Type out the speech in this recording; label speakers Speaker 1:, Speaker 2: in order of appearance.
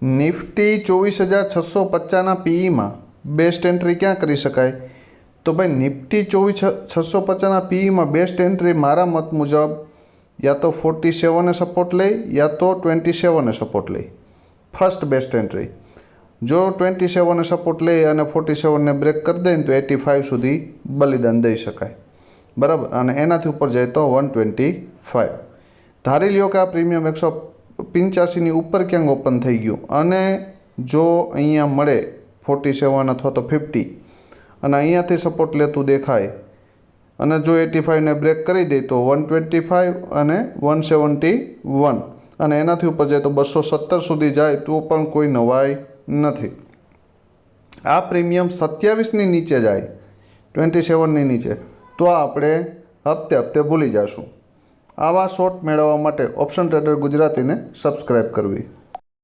Speaker 1: Nifty 24,650ના પીઈમાં best entry ક્યાં કરી શકાય? તો ભાઈ નિફ્ટી 24,650ના પીઈમાં બેસ્ટ એન્ટ્રી મારા મત મુજબ યા તો 47 સપોર્ટ લે યા તો 27 સપોર્ટ લે. ફર્સ્ટ બેસ્ટ એન્ટ્રી જો 27 સપોર્ટ લે અને 47ને બ્રેક કરી દે ને તો 85 સુધી બલિદાન દઈ શકાય, બરાબર. અને એનાથી ઉપર જાય તો 125. ધારી લ્યો કે આ પ્રીમિયમ 185ની ઉપર ક્યાંક ઓપન થઈ ગયું અને જો અહીંયા મળે 47 અથવા તો 50 અને અહીંયાથી સપોર્ટ લેતું દેખાય અને જો 85ને બ્રેક કરી દે તો 125 અને 171 અને એનાથી ઉપર જાય તો 217 સુધી જાય તો પણ કોઈ નવાઈ નથી. આ પ્રીમિયમ 27ની નીચે જાય, 27ની નીચે, તો આપણે હપ્તે ભૂલી જશું. આવા શોર્ટ મેળવવા માટે ઓપ્શન ટ્રેડર ગુજરાતીને સબસ્ક્રાઈબ કરવી.